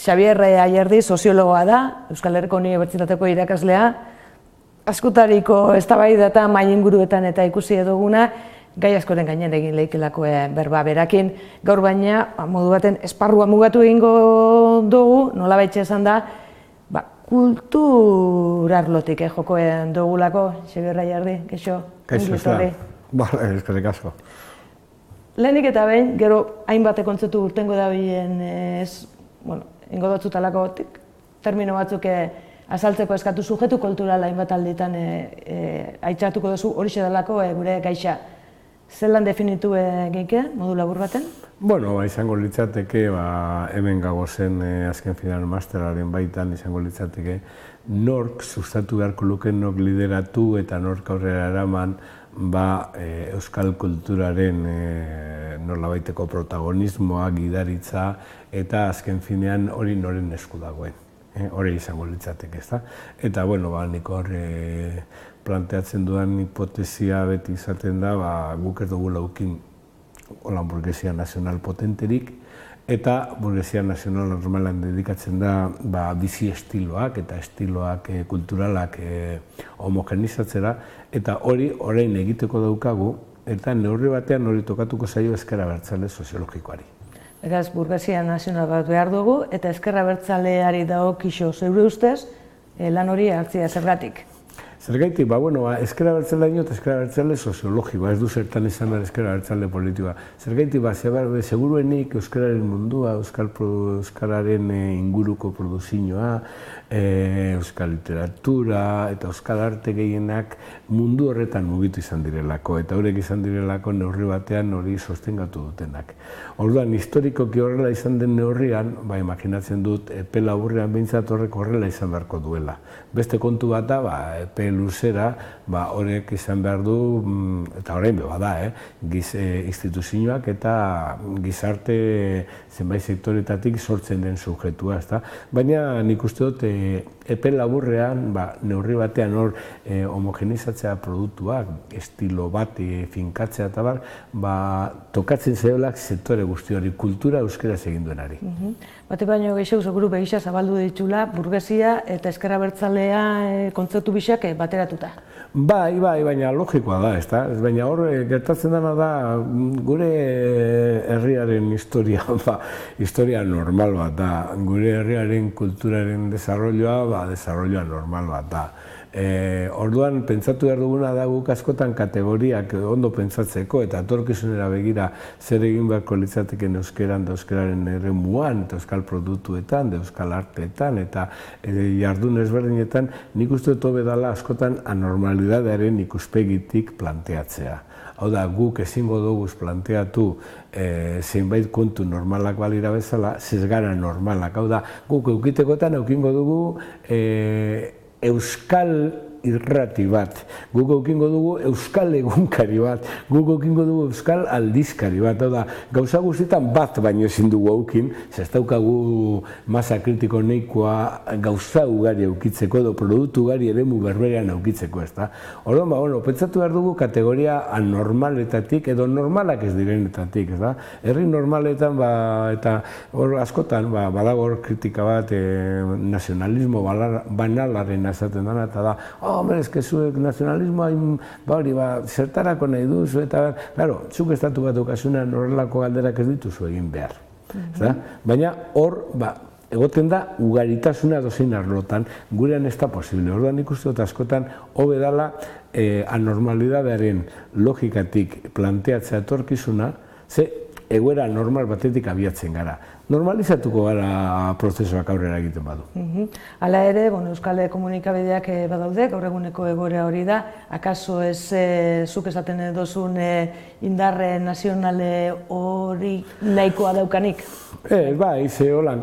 Xabier Ayerdi soziologoa da, Euskal Herriko Unibertsitateko irakaslea, askotariko eztabaida eta mahai inguruetan eta ikusi duguna, gai askoren gainen egin leikelako berba berakin. Gaur baina, modu baten esparrua mugatu egingo dugu, nolabait esan da, kulturarlotik jokoen dugulako, Xabier Ayerdi, keixo? Kaixo, eskerrik asko. Lehenik eta behin, gero hainbate kontzeptu urtengo dabilen, ingo dutzutalako termino batzuk azaltzeko eskatu sujetu kulturala hainbat alditan aitzatuko duzu horixe delako gure gaixa. Zelan definitu eginke, modu labur baten? Bueno, izango litzateke, hemen gagozen azken final masteraren baitan izango litzateke, nork sustatu beharko luken, nork lideratu eta nork aurrera eraman euskal kulturaren nolabaiteko protagonismoa, gidaritza eta azken finean hori noren esku dagoen. Hori izango litzateke, ezta? Eta, nik hor planteatzen dudan hipotesia beti izaten da, guk ez dugu laukin holan burgesia nazional potenterik, eta burgesia nazional normalan dedikatzen da bizi estiloak eta estiloak kulturalak homogenizatzera, eta hori orain egiteko daukagu, eta neurri batean hori tokatuko zaio ezker abertzale soziologikoari. Beraz, burgesia nazional bat behar dugu, eta ezker abertzaleari dagokixo zeure ustez, lan hori hartzea zergatik. Zergatik, ezker abertzale dino eta ezker abertzale soziologikoa, ez du zertan izan behar ezker abertzale politikoa. Zergatik, seguruenik euskararen mundua, euskararen inguruko produzioa, euskal literatura eta euskal arte gehienak mundu horretan mugitu izan direlako, eta horrek izan direlako neurri batean hori sostengatu dutenak. Orduan, historikoki horrela izan den neurrian, imaginatzen dut, epe laburrean behintzat horrek horrela izan beharko duela. Beste kontu bat da, epe luzera, horrek izan behar du, eta orain bada, instituzioak eta gizarte zenbait sektoretatik sortzen den subjektua, ezta? Baina nik uste dut, epe laburrean, neurri batean hor homogenizatzea produktuak, estilo bat finkatzea eta tokatzen zailak sektore guzti hori, kultura euskaraz egin duenari. Bate baino gehiago, seguru begisa zabaldu ditxula, burgesia eta ezker abertzalea kontzeptu bisak bateratuta. Baina logikoa da, ezta? Baina hor gertatzen dena da gure herriaren historia normal bat da. Gure herriaren kulturaren desarrolloa, desarrolloa normal bat da. Orduan, pentsatu behar duguna da guk askotan kategoriak ondo pentsatzeko eta etorkizunera begira zer egin beharko litzateken euskeran da euskararen eremuan, eta euskal produktuetan, da euskal arteetan eta jardun ezberdinetan, nik uste dut hobe dela askotan anormalidadearen ikuspegitik planteatzea. Hau da, guk ezingo dugu planteatu zeinbait kontu normalak balira bezala, zezgara normalak. Hau da, guk eukitekotan eukingo dugu euskal irrati bat, guk eukingo dugu euskal egunkari bat, guk eukingo dugu euskal aldizkari bat, hau da, gauza guztietan bat baino ezin dugu eukin, ez daukagu masa kritiko nahikoa gauza ugari eukitzeko edo produktu ugari eremu berberean eukitzeko, ez da. Orduan, pentsatu behar dugu kategoria anormaletatik edo normalak ez direnetatik, ez da. Herri normaletan eta hor askotan badago hor kritika bat nazionalismo banalaren azaten dana eta da, ez que zuek nazionalismoa zertarako nahi duzu eta, claro, zuk estatu bat okasunan horrelako galderak ez dituzu egin behar. Baina hor, egoten da ugaritasuna dozein arlotan, gurean ez da posible. Orduan ikuste dut askotan hobe dela anormalidadearen logikatik planteatzea etorkizuna, ze egoera normal batetik abiatzen gara. Normalizatuko gara prozesuak aurrera egiten badu. Hala ere, euskal komunikabideak badaude, gaur eguneko egoera hori da, akaso ez zuk esaten dozun indarre nazionale hori nahikoa daukanik? Ze holan,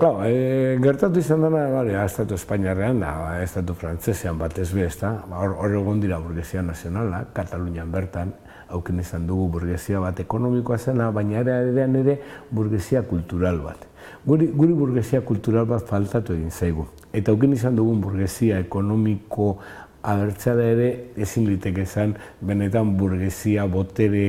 gertatu izan dena, estatu espainiarrean da, estatu frantzesean batez be, hor egon dira burgesia nazionala, Katalunian bertan, hauken izan dugu burgesia bat ekonomikoa zena, baina ere burgesia kultural bat. Guri burgesia kultural bat faltatu egin zaigu. Eta hauken izan dugun burgesia ekonomiko abertzale ere ezin liteke esan benetan burgesia botere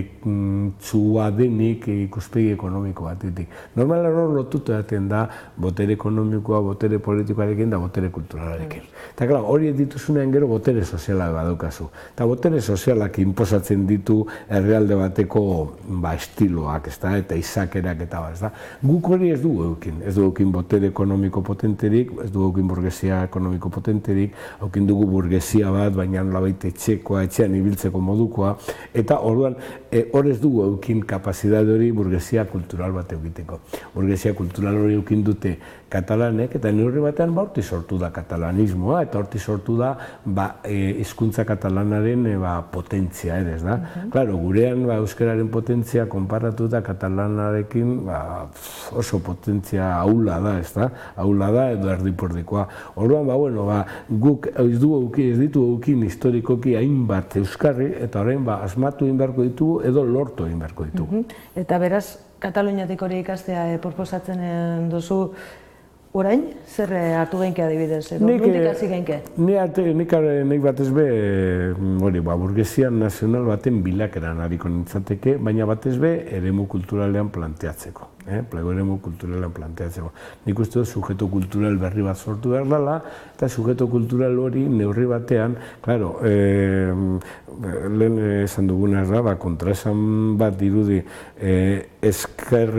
txua denik ikuspegi ekonomiko batetik. Normal hor lotuta daten da botere ekonomikoa, botere politikoarekin da botere kulturalarekin. Eta klar, hori dituzunean gero botere soziala badaukazu. Eta botere sozialak inposatzen ditu herrialde bateko estiloak, eta izakerak eta bat. Guk hori ez dugu eukin botere ekonomiko potenterik, ez dugu eukin burgesia ekonomiko potenterik, eukin dugu burgesia bat, baina nolabait etxekoa, etxean ibiltzeko modukoa, eta orduan hor ez dugu eukin kapazidade hori burgesia kultural bat egiteko. Burgesia kultural hori eukin dute katalanek, eta neurri batean horti sortu da katalanismoa, eta horti sortu da hizkuntza katalanaren potentzia ere, ez da? Claro, gurean euskararen potentzia konparatu da katalanarekin oso potentzia ahula da, ez da? Ahula da edo erdipordikoa. Orduan, guk ez ditugu eukin historikoki hainbat euskarri, eta orain asmatu egin beharko ditugu edo lortu egin beharko ditugu. Eta beraz, Kataluniatik hori ikastea proposatzen duzu orain, zer hartu genke adibidez, edo nondik hasi genke? Nik batez be, burgesia nazional baten bilakeran hariko nintzateke, baina batez be eremu kulturalean planteatzeko. Eremu kulturalean planteatzeko. Nik uste dut sujeto kultural berri bat sortu behar dela, eta sujeto kultural hori neurri batean, klaro, lehen esan duguna da, kontraesan bat dirudi esker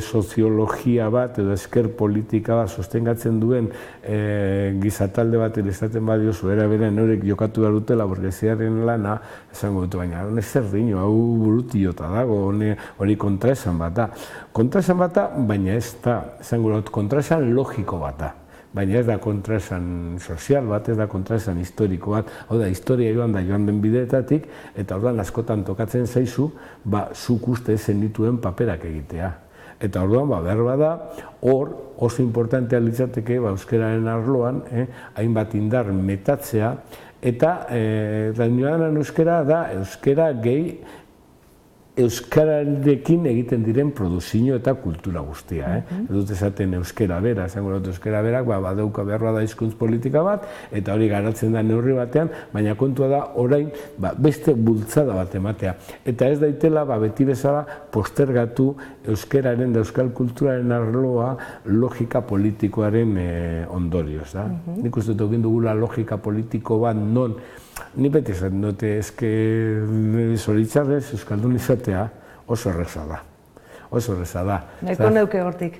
soziologia bat edo esker politika bat sostengatzen duen gizatalde bat esaten badiozu era berean horrek jokatu behar dutela burgesiaren lana, esango dut, baina hori zer dino, hau burutiota dago, hori kontraesan bat da. Kontraesan bat da, baina ez da, esango dut, kontraesan logiko bat da. Baina ez da kontraesan sozial bat, ez da kontraesan historiko bat, hau da, historia joan den bideetatik, eta orduan askotan tokatzen zaizu, zuk uste zenituen paperak egitea. Eta orduan, behar bada, hor, oso importantea litzateke, euskararen arloan, hainbat indar metatzea, eta nioan euskara da, euskara gehi, euskararekin egiten diren produzio eta kultura guztia. Ez dut esaten euskara bera, esango dut euskara berak, badauka behar da hizkuntz politika bat, eta hori garatzen da neurri batean, baina kontua da orain beste bultzada bat ematea. Eta ez daitela beti bezala postergatu euskararen da euskal kulturaren arloa logika politikoaren ondorioz. Nik uste dut egin dugula logika politiko bat non, ni beti esaten dute, eske zoritzarrez euskaldun izatea oso erreza da. Oso erreza da. Nahiko neuke hortik,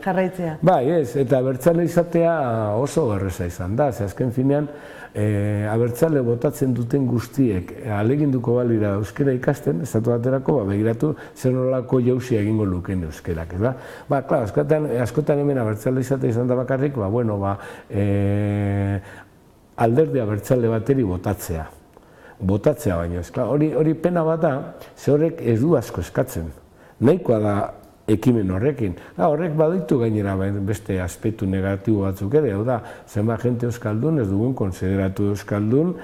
jarraitzea. Bai, ez, eta abertzale izatea oso erreza izan da. Azken finean, abertzale botatzen duten guztiek ahaleginduko balira euskara ikasten, estatu baterako, begiratu zer nolako jauzia egingo lukeen euskerak, ez da? Klar, askotan hemen abertzale izatea izan da bakarrik, alderdi abertzale bateri botatzea. Botatzea baino, hori pena bat da, ze horrek ez du asko eskatzen. Nahikoa da ekimen horrekin. Horrek baditu gainera beste aspektu negatibo batzuk ere, hau da, zenbat jente euskaldun ez dugun konsideratu euskaldun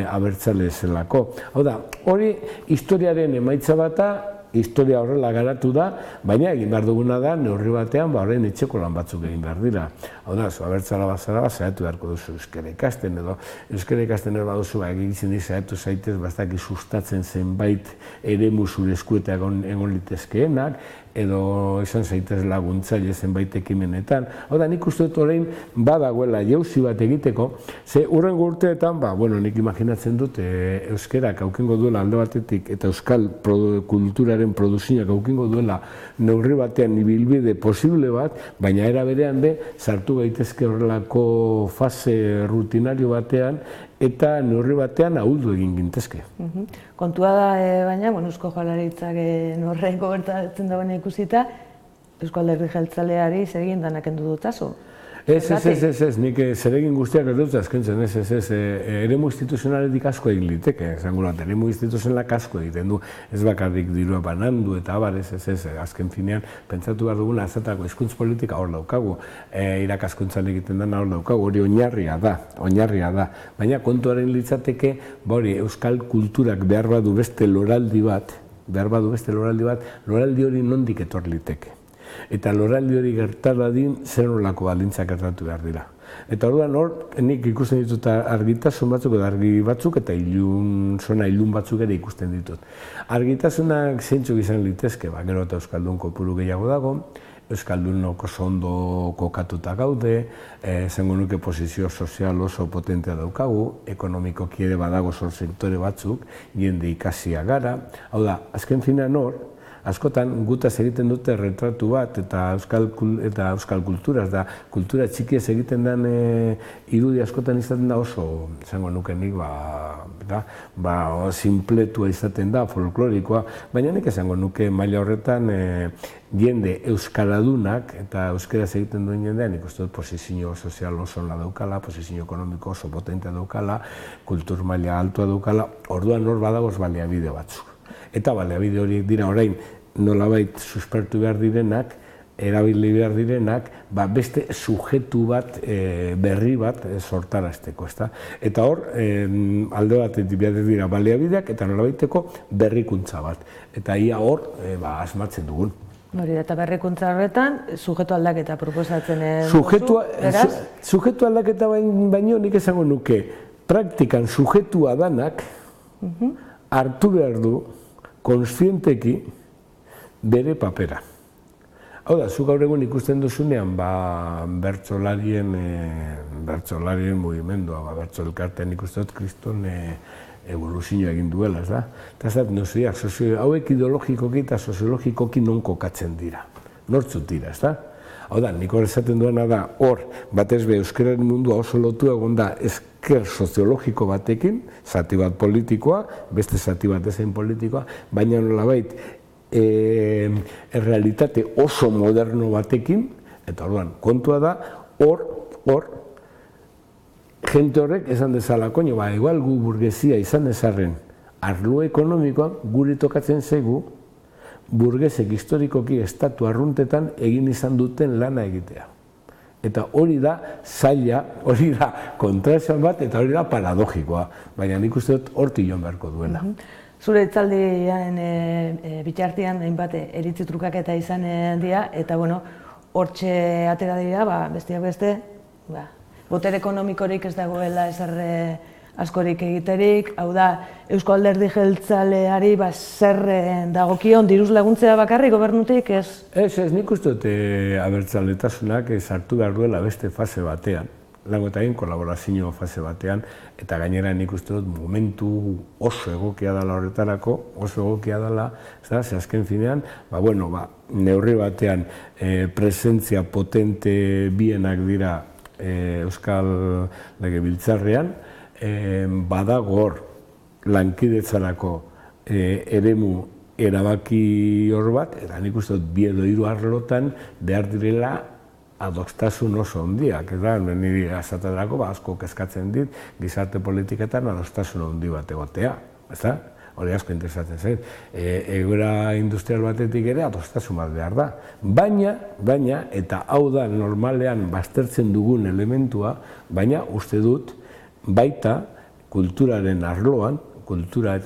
abertzale zelako. Hau da, hori historiaren emaitza bata, historia horrela garatu da, baina egin behar duguna da, neurri batean, horren etxeko lan batzuk egin behar dira. Hau da, abertzala bazara, saiatu beharko duzu euskara ikasten edo, euskara ikasten ero baduzu, egitzen di saiatu zaitez, bastak sustatzen zenbait eremu zure eskuetak egon litezkeenak, edo esan zaitez laguntzaile zenbait ekimenetan. Hau da, nik uste dut orain badagoela jauzi bat egiteko, ze hurrengo urteetan, nik imaginatzen dut euskarak aukengo duela alde batetik eta euskal kulturaren produzinak aukengo duela neurri batean ibilbide posible bat, baina era berean sartu gaitezke horrelako fase rutinario batean eta neurri batean ahuldu egin gintezke. Kontua da, baina, Eusko Jaurlaritzak horrein gobertatzen dagoen ikusita, Eusko Alderdi Jeltzaleari zer egin danak endu dutazu? Ez, nik zeregin guztiak ez dut azkentzen, eremu instituzionaletik asko egin liteke, eremu instituzionalak asko egiten du, ez bakarrik dirua banandu eta abar, azken finean, pentsatu behar duguna, azatako hizkuntz politika hor daukagu, irakaskuntzan egiten dena hor daukagu, hori oinarria da, baina kontuaren litzateke, euskal kulturak behar badu beste loraldi bat, loraldi hori nondik etor liteke. Eta loraldi hori gertar dadin zer nolako baldintzak gertatu behar dira. Eta orduan hor, nik ikusten ditut argitasun batzuk edo argi batzuk eta ilun batzuk ere ikusten ditut. Argitasunak zeintzuk izan litezke, gero eta euskaldun kopuru gehiago dago, euskaldunok oso ondo kokatuta gaude, esango nuke posizio sozial oso potentea daukagu, ekonomikoki ere badago sektore batzuk, jende ikasia gara. Hau da, azken finean hor, askotan gutaz egiten dute retratu bat eta euskal kulturaz da, kultura txikiez egiten den irudi askotan izaten da oso, esango nuke nik, sinpletua izaten da, folklorikoa, baina nik esango nuke maila horretan jende euskaladunak eta euskaraz egiten duen jendean nik uste dut posizio sozial oso ona daukala, posizio ekonomiko oso potentea daukala, kultur maila altua daukala, orduan hor badagoz baliabide batzuk. Eta baliabide horiek dira orain nolabait suspertu behar direnak, erabili behar direnak, beste sujetu bat, berri bat sortarazteko, ezta? Eta hor, alde batetik behar dira baliabideak eta nolabaiteko berrikuntza bat. Eta ia hor, asmatzen dugun. Hori, eta berrikuntza horretan, sujetu aldaketa proposatzen duzu, beraz? Sujetu aldaketa baino nik esango nuke, praktikan sujetua danak hartu behar du konstienteki bere papera. Hau da, zu gaur egun ikusten duzunean bertsolarien mugimendua, bertso elkartean ikusten dut kriston evoluzioa egin duela, ez da? Eta ez da, noziak, hauek ideologikoki eta soziologikoki non kokatzen dira, nortzut dira, ez da? Hau da, nik hor esaten duena da, hor, batez be, euskararen mundua oso lotu egon da esker soziologiko batekin, zati bat politikoa, beste zati bat ezein politikoa, baina nolabait, errealitate oso moderno batekin, eta orduan, kontua da, hor, jente horrek esan dezala, koño, igual gu burgesia izan ezarren arlo ekonomikoa guri tokatzen zaigu, burgesek historikoki estatu arruntetan egin izan duten lana egitea. Eta hori da zaila, hori da kontraesan bat, eta hori da paradogikoa, baina nik uste dut hortik joan beharko duela. Zure hitzaldian bitartean hainbat iritzi trukaketa izan dira, eta hortxe atera dira, besteak beste, botere ekonomikorik ez dagoela ezer askorik egiterik, hau da, Eusko Alderdi Jeltzaleari zer dagokion diruz laguntzea bakarrik gobernutik, ez? Ez, nik uste dut abertzaletasunak sartu behar duela beste fase batean, lango eta egin kolaborazio fase batean, eta gainera nik uste dut momentu oso egokia dela horretarako, oso egokia dela, ze azken finean, neurri batean presentzia potente bienak dira Euskal Legebiltzarrean, badago hor lankidetzarako eremu erabaki hor bat, eta nik uste dut bi edo hiru arlotan behar direla adostasun oso handiak, niri azaterako asko kezkatzen dit, gizarte politiketan adostasun handi bat egotea, ezta? Hori asko interesatzen zait. Egoera industrial batetik ere adostasun bat behar da. Baina, eta hau da normalean baztertzen dugun elementua, baina uste dut baita kulturaren arloan, kultura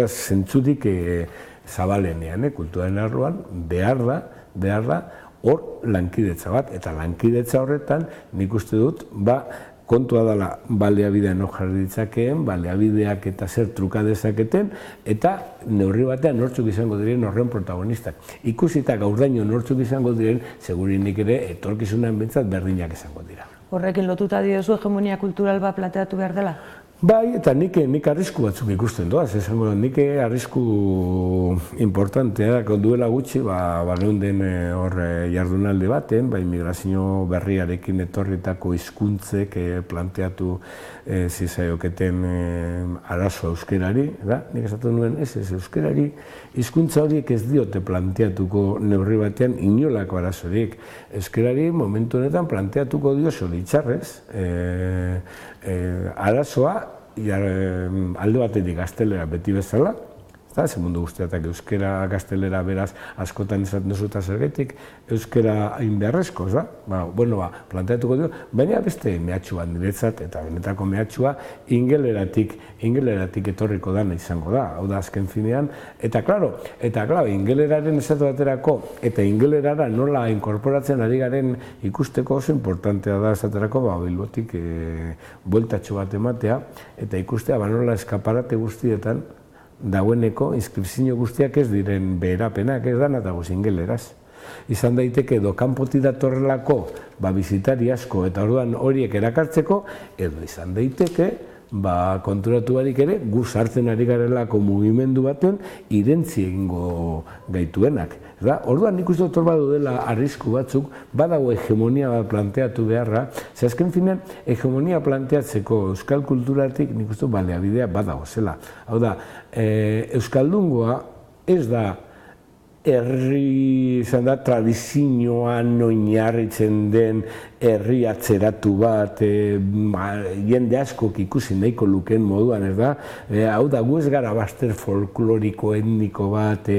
zentzurik zabalenean, kulturaren arloan, behar da, hor lankidetza bat, eta lankidetza horretan nik uste dut, kontua dela baliabidean hor jarri ditzakeen, baliabideak eta zer truka dezaketen, eta neurri batean nortzuk izango diren horren protagonistak. Ikusita gaurdaino nortzuk izango diren, segurinik ere etorkizunan bentsat berdinak izango dira. Horrekin lotuta diozu hegemonia kultural bat planteatu behar dela? Bai, eta nik arrisku batzuk ikusten doaz, esango nik arrisku importantea duela gutxi, geunden hor jardunaldi baten, migrazio berriarekin etorritako hizkuntzek planteatu zizaioketen arazo euskerari, nik esaten nuen ez euskerari, hizkuntza horiek ez diote planteatuko neurri batean inolako arazorik. Euskerari momentu honetan planteatuko dio zoritxarrez, arazoa alde batetik gaztelera beti bezala, Ze mundu guztiatak euskera, gaztelera beraz askotan izaten duzu eta zergatik euskera hain beharrezko, planteatuko dugu, baina beste mehatxua niretzat eta benetako mehatxua ingeleratik etorriko dana izango da, hau da azken finean, eta klaro, ingeleraren esatu baterako eta ingelerara nola inkorporatzen ari garen ikusteko oso importantea da esaterako Bilbotik bueltatxo bat ematea eta ikustea nola eskaparate guztietan dagoeneko inskripzio guztiak ez diren beherapenak ez dana eta ingeleraz. Izan daiteke edo kanpotik datorrelako bisitari asko eta orduan horiek erakartzeko edo izan daiteke konturatu barik ere gu sartzen ari garelako mugimendu baten irentzi egingo gaituenak. Orduan nik uste dut hor badudela arrisku batzuk, badago hegemonia bat planteatu beharra, ze azken finean hegemonia planteatzeko euskal kulturatik nik uste dut baliabidea badago zela. Hau da, euskaldungoa ez da herri tradizioan oinarritzen den herri atzeratu bat, jende askok ikusi nahiko lukeen moduan, ez da? Hau da, gu ez gara bazter folkloriko etniko bat,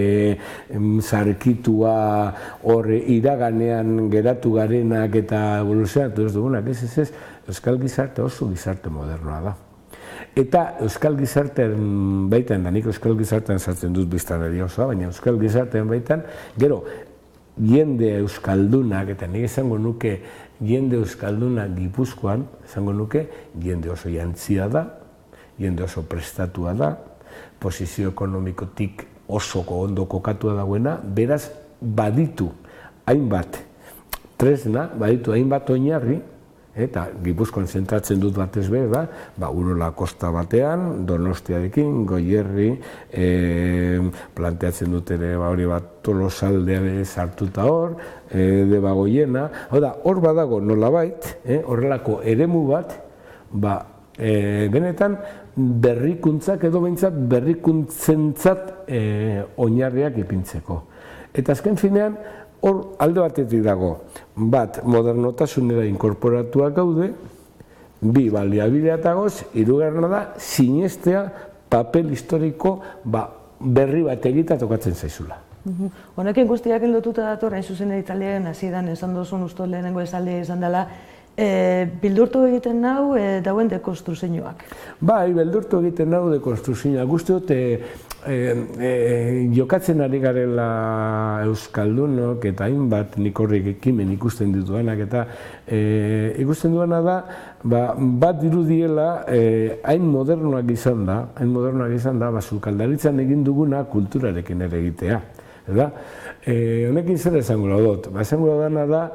zarkitua, hor iraganean geratu garenak eta evoluzionatu ez dugunak, ez, euskal gizarte oso gizarte modernoa da. Eta euskal gizartean baitan, da nik euskal gizartean sartzen dut biztanleria osoa, baina euskal gizartean baitan, gero, jende euskaldunak, eta nik esango nuke jende euskaldunak Gipuzkoan, esango nuke jende oso jantzia da, jende oso prestatua da, posizio ekonomikotik oso ondo kokatua dagoena, beraz baditu hainbat tresna, baditu hainbat oinarri, eta Gipuzkoan zentratzen dut batez behar da, Urola kosta batean, Donostiarekin, Goierri, planteatzen dut ere hori bat Tolosaldea sartuta hor, Debagoiena, hor badago nolabait, horrelako eremu bat, benetan berrikuntzak edo behintzat berrikuntzentzat oinarriak ipintzeko. Eta azken finean, hor alde batetik dago, bat modernotasunera inkorporatuak gaude, bi baliabidea dagoz, hirugarrena da, sinestea papel historiko berri bat egita tokatzen zaizula. Honekin guztiak lotuta dator, hain zuzen Italiaren hasieran esan duzun uste lehenengo esaldia izan dela, beldurtu egiten nau dauen dekonstruzioak. Bai, beldurtu egiten nau dekonstruzioak. Guzti dut, jokatzen ari garela euskaldunok eta hainbat nik horrek ekimen ikusten dituanak eta ikusten duena da, bat dirudiela hain modernoak izan da, sukaldaritzan egin duguna kulturarekin ere egitea. Honekin zer esango dut, esango dana da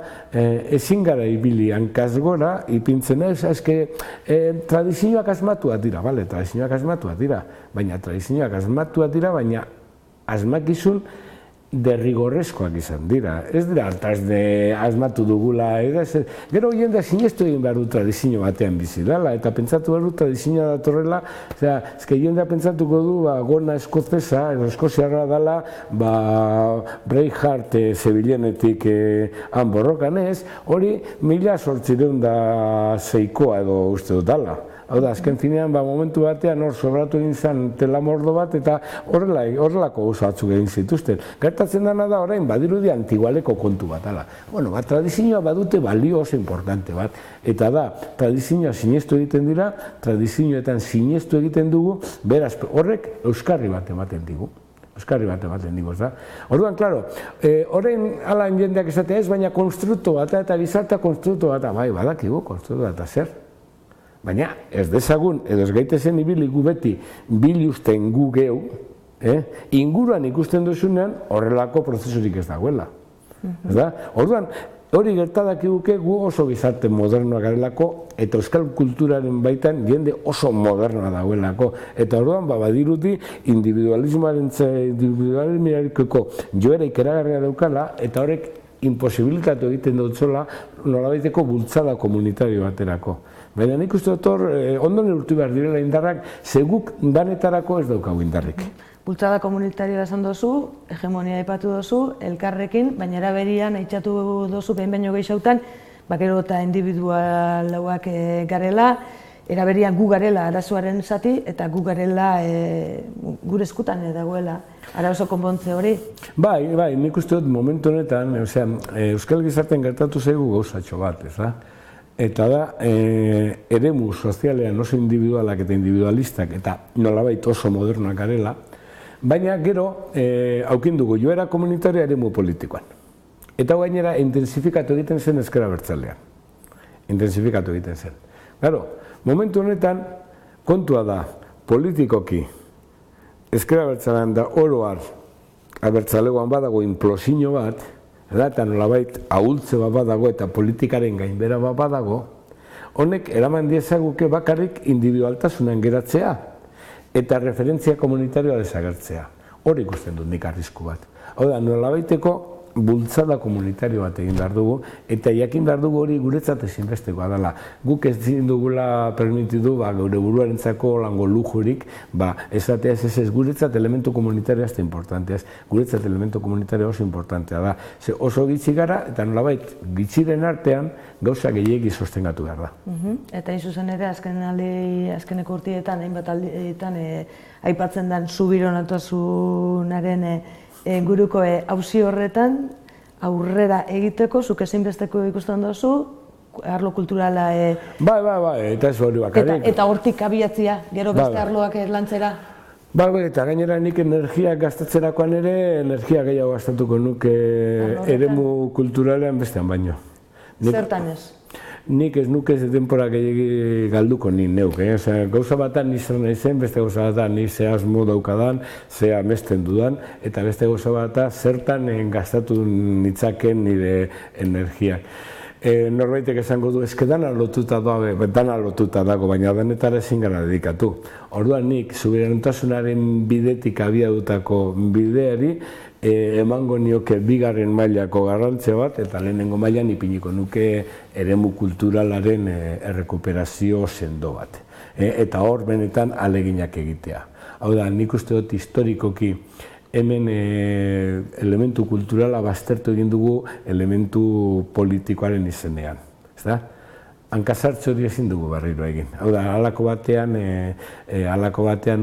ezin gara ibili hankaz gora ipintzen ez, tradizioak asmatuak dira, baina tradizioak asmatuak dira, baina asmakizun derrigorrezkoak izan dira. Ez dira hartaz asmatu dugula, gero jendea sinestu egin behar du tradizio batean bizi dela, eta pentsatu behar du tradizioa datorrela, jendea pentsatuko du gona eskozesa, eskoziarra dela, Braveheart zebilenetik han borrokan ez, hori 1806koa edo uste dut dala. Hau da, azken finean, momentu batean hor sobratu egin zen telamordo bat eta horrelako oso batzuk egin zituzten. Gertatzen dena da orain, badirudi antigualeko kontu bat, ala. Tradizioa badute balio oso importante bat, eta da, tradizioa sinestu egiten dira, tradizioetan sinestu egiten dugu, beraz, horrek euskarri bat ematen digu. Orduan, klaro, orain alain jendeak esatea ez, baina konstrukto bat eta gizartea konstrukto bat, bai, badakigu, konstrukto bat zer. Baina ez dezagun, edo ez gaitezen ibili gu beti biluzten gu geu, inguruan ikusten duzunean horrelako prozesurik ez dagoela. Orduan, hori gertadak iguke gu oso gizarte modernoa garelako eta euskal kulturaren baitan jende oso modernoa dagoelako. Eta orduan, badirudi individualismoarekiko joera ikeragarria daukala eta horrek imposibilitatu egiten dutzola nolabaiteko bultzada komunitario baterako. Baina nik uste dut hor, ondo neurtu behar direla indarrak, seguk danetarako ez daukagu indarrik. Bultzada komunitarioa esan dozu, hegemonia aipatu dozu, elkarrekin, baina eraberian aitzatu dozu behin baino gehiagotan, gero eta individualauak garela, era berean gu garela arazoaren zati eta gu garela gure eskutan dagoela arazo konpontze hori. Bai, nik uste dut momentu honetan, Euskal Gizartean gertatu zaigu gauzatxo bat, ez da? Eta da, eremu sozialean oso individualak eta individualistak eta nolabait oso modernoak garela, baina gero aukin dugu joera komunitarioa eremu politikoan. Eta gainera intensifikatu egiten zen ezker abertzalean. Intensifikatu egiten zen. Claro, momentu honetan kontua da politikoki ezker abertzalean da oro har abertzalegoan badago inplosio bat, eta nolabait ahultze bat badago eta politikaren gainbera bat badago, honek eraman diezaguke bakarrik individualtasunan geratzea eta referentzia komunitarioa desagertzea. Hor ikusten dut nik arrisku bat. Hau da, nolabaiteko bultzada komunitario bat egin behar dugu, eta jakin behar dugu hori guretzat ezinbestekoa dela. Guk ezin dugula permitidu, gure buruarentzako lango lujurik, esatea ez guretzat elementu komunitarioa ez da importantea, guretzat elementu komunitarioa oso importantea da. Oso gitxi gara, eta nolabait gitxiren artean gauza gehiegi sostengatu behar da. Eta izuzen ere, azkeneko urtietan, hainbat aldietan, aipatzen den subironatasunaren guruko auzi horretan aurrera egiteko, zuk ezinbesteko ikusten duzu, arlo kulturala... Bai, eta ez hori bakarrik. Eta hortik abiatzia, gero beste arloak lantzera? Bai, eta gainera nik energia gastatzerakoan ere, energia gehiago gastatuko nuke eremu kulturalean bestean baino. Zertan ez? Nik ez nuke ez denpora gehiagi galduko ni neuk. Gauza batan nizan nahi zen, beste gauza batan ni ze asmo daukadan, ze amesten dudan, eta beste gauza batan zertan gastatu nitzaken nire energiak. Norbaitek esango du, eske dana lotuta dago, baina denetara ezin gara dedikatu. Orduan nik, subiranotasunaren bidetik abiadutako bideari, emango nioke bigarren mailako garrantzia bat, eta lehenengo mailan ipiniko nuke eremu kulturalaren errekuperazio sendo bat. Eta hor benetan aleginak egitea. Hau da, nik uste dut historikoki hemen elementu kulturala baztertu egin dugu elementu politikoaren izenean. Hankasartze hori ezin dugu berriro egin. Hau da, halako batean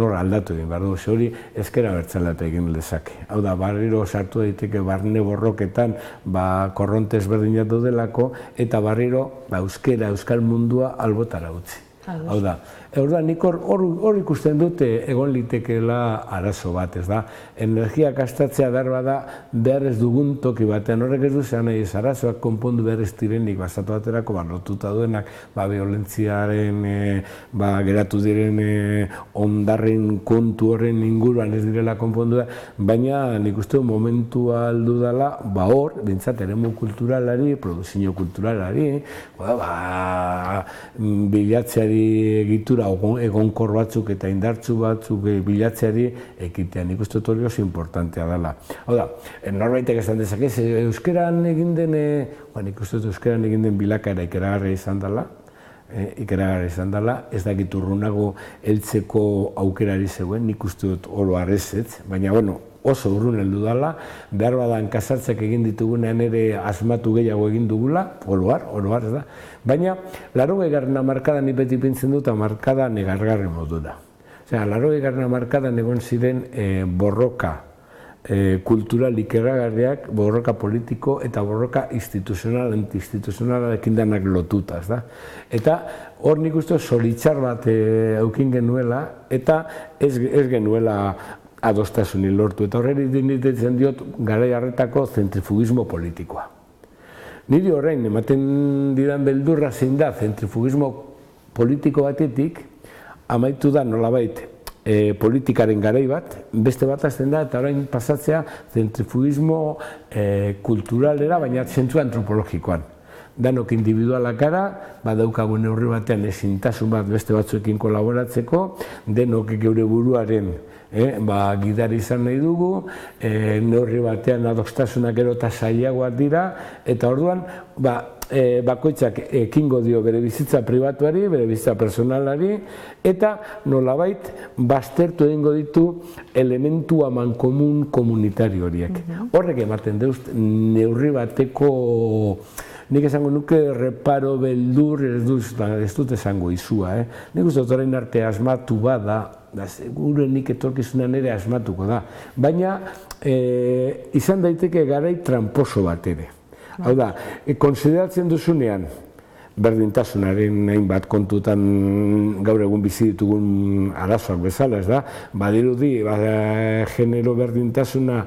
hor aldatu egin behar dugu, hori ezker abertzalea egin lezake. Hau da, berriro sartu daiteke barne borroketan korronte ezberdinak daudelako, eta berriro euskal mundua albotara utzi. Hau da, nik hor ikusten dute egon litekeela arazo bat, ez da? Energia gastatzea behar ez dugun toki batean, horrek ez du zean nahi ez arazoak konpondu behar ez direnik, estatu baterako lotuta duenak, violentziaren, geratu diren ondarren kontu horren inguruan ez direla konpondu da, baina nik uste momentua aldu dela, hor, bintzat eremu kulturalari, produzio kulturalari, bilatzeari egitura egonkor batzuk eta indartzu batzuk bilatzeari ekitea. Nik uste hori oso importantea dela. Hau da, norbaitek esan dezake, euskeran egin den, nik uste euskeran egin den bilakaera ikeragarria izan dela, ez dakit urrunago heltzeko aukerari zegoen, nik uste dut oro arrezetz, baina oso urrun heldu dela, behar badan kasartzak egin ditugunean ere asmatu gehiago egin dugula, oroar, ez da. Baina, 80. hamarkadan ni beti pintzen dut, hamarkada negargarri modura. Laurogeigarren hamarkadan egon ziren borroka kultural ikeragarriak, borroka politiko eta borroka instituzional, anti-instituzionalarekin denak lotuta, ez da. Eta hor nik uste zoritzar bat eukin genuela, eta ez genuela adostasunik lortu. Eta horreri dinditzen diot garai harretako zentrifugismo politikoa. Niri horrein, ematen didan beldurra zein da zentrifugismo politiko batetik, amaitu da nolabait politikaren garai bat, beste bat azten da, eta orain pasatzea zentrifugismo kulturalera, baina zentzu antropologikoan. Danok individualak gara, badaukagun neurri batean ezintasun bat beste batzuekin kolaboratzeko, denok geure buruaren gidari izan nahi dugu, neurri batean adostasunak gero eta zailagoak dira, eta orduan bakoitzak ekingo dio bere bizitza pribatuari, bere bizitza personalari, eta nolabait baztertu egingo ditu elementu amankomun komunitario horiek. Horrek ematen deuz neurri bateko nik esango nuke reparo, beldur, ez dut esango izua. Nik uste dut orain arte asmatu bada, segure nik etorkizunean ere asmatuko da. Baina izan daiteke garai tramposo bat ere. Hau da, konsideratzen duzunean, berdintasunaren hainbat kontutan gaur egun bizi ditugun arazoak bezala, ez da? Badirudi, genero berdintasuna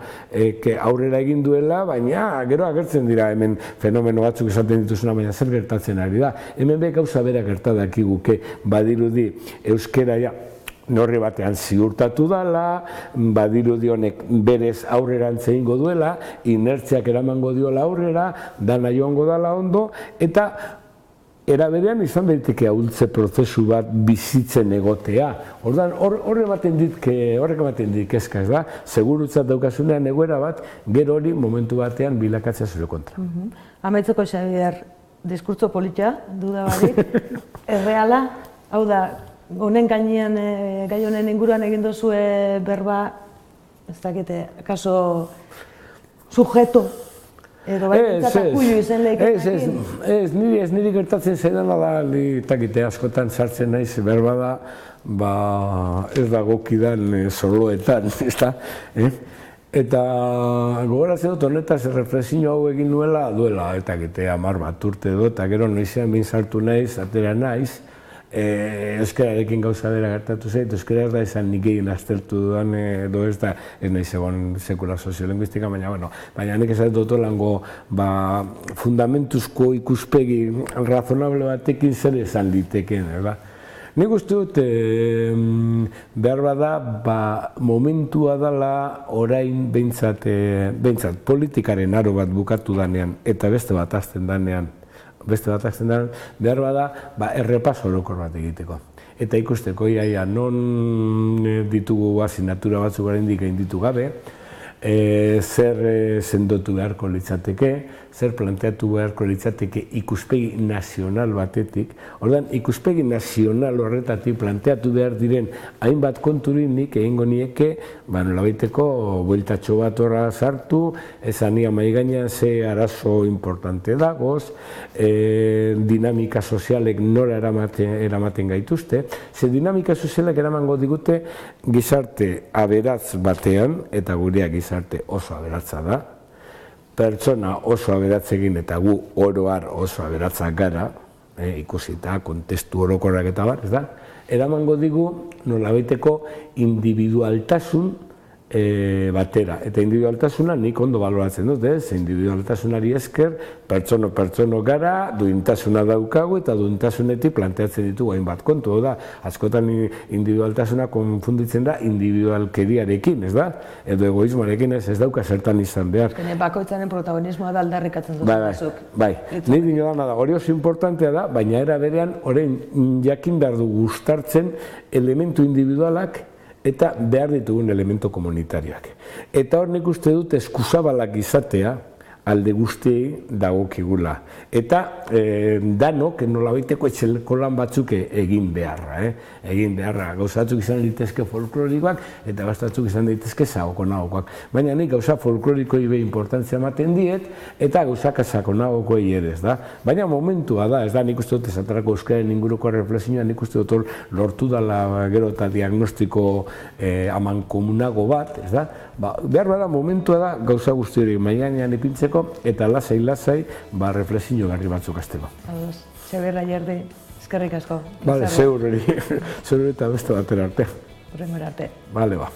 aurrera egin duela, baina gero agertzen dira hemen fenomeno batzuk esaten dituzuna, baina zer gertatzen ari da. Hemen be gauza bera gertadakiguke, badirudi euskera norri batean ziurtatu dela, badirudi honek berez aurrerantz egingo duela, inertziak eramango diola aurrera, dana joango dela ondo, eta era berean izan daiteke ahultze prozesu bat bizitzen egotea. Horrek ematen dit kezka, ez da? Segurutzat daukasunean egoera bat, gero hori momentu batean bilakatzea zure kontra. Amaitzeko, Xabier, diskurtso politia, duda barik, erreala, hau da, honen gainean, gai honen inguruan egin duzue berba, ez dakite, akaso sujeto, edo baitzat akuilu izen lehikenekin? Ez niri gertatzen zaidana da, litakite askotan sartzen naiz berba da, ez dagokidan soloetan, ez da? Eta gogoratzen dut honetaz reflexio hau egin duela, eta 10 bat urte edo, eta gero noizean bin sartu naiz, atera naiz, euskararekin gauza bera gertatu zait, euskara ez da esan nik egin aztertu dudan edo ez da, ez nahi zegoen sekula soziolinguistika, baina nik esan dut lango fundamentuzko ikuspegi razonable batekin zer esan litekeen, da? Nik uste dut behar bada momentua dela orain behintzat politikaren aro bat bukatu danean eta beste bat hasten danean, behar bada errepaso orokor bat egiteko. Eta ikusteko iaia non ditugu asignatura batzuk oraindik gainditu gabe, zer sendotu beharko litzateke, zer planteatu beharko litzateke ikuspegi nazional batetik. Orduan, ikuspegi nazional horretatik planteatu behar diren hainbat konturik nik egingo nieke, nolabaiteko bueltatxo bat horra sartu, esan ia maigainan ze arazo importante dagoz, dinamika sozialek nora eramaten gaituzte, ze dinamika sozialek eramango digute gizarte aberatz batean, eta gureak gizarte oso aberatza da, pertsona oso aberatzekin eta gu oro har oso aberatzak gara, ikusita, kontestu orokorrak eta bar, ez da? Eramango digu nolabaiteko individualtasun batera. Eta individualtasuna nik ondo baloratzen dut, individualtasunari esker, pertsono gara, duintasuna daukagu eta duintasunetik planteatzen ditugu hainbat kontu, da, askotan individualtasuna konfunditzen da individualkeriarekin, ez da? Edo egoismoarekin ez dauka zertan izan behar. Bakoitzaren protagonismoa da aldarrikatzen dut batzuk. Bai, nik dino dana da, hori oso importantea da, baina era berean, orain jakin behar du gustartzen elementu individualak eta behar ditugun elemento komunitarioak. Eta hor nik uste dut eskuzabalak izatea alde guztiei dagokigula. Eta danok nolabaiteko etxeleko lan batzuk egin beharra. Egin beharra, gauzatzuk izan litezke folklorikoak eta gauzatzuk izan litezke sakonagokoak. Baina nik gauza folklorikoi be importantzia ematen diet eta gauzak sakonagokoi ere, ez da. Baina momentua da, ez da, nik uste dut esaterako euskaren inguruko reflexioa, nik uste dut lortu dela gero eta diagnostiko amankomunago bat, ez da. Behar bada momentua da gauza guzti hori maigainean ipintzeko eta lasai reflexio garri batzuk azteko. Xabier Ayerdi, eskerrik asko. Bale, zeur hori eta beste batera arte. Horrengora arte. Bale, ba.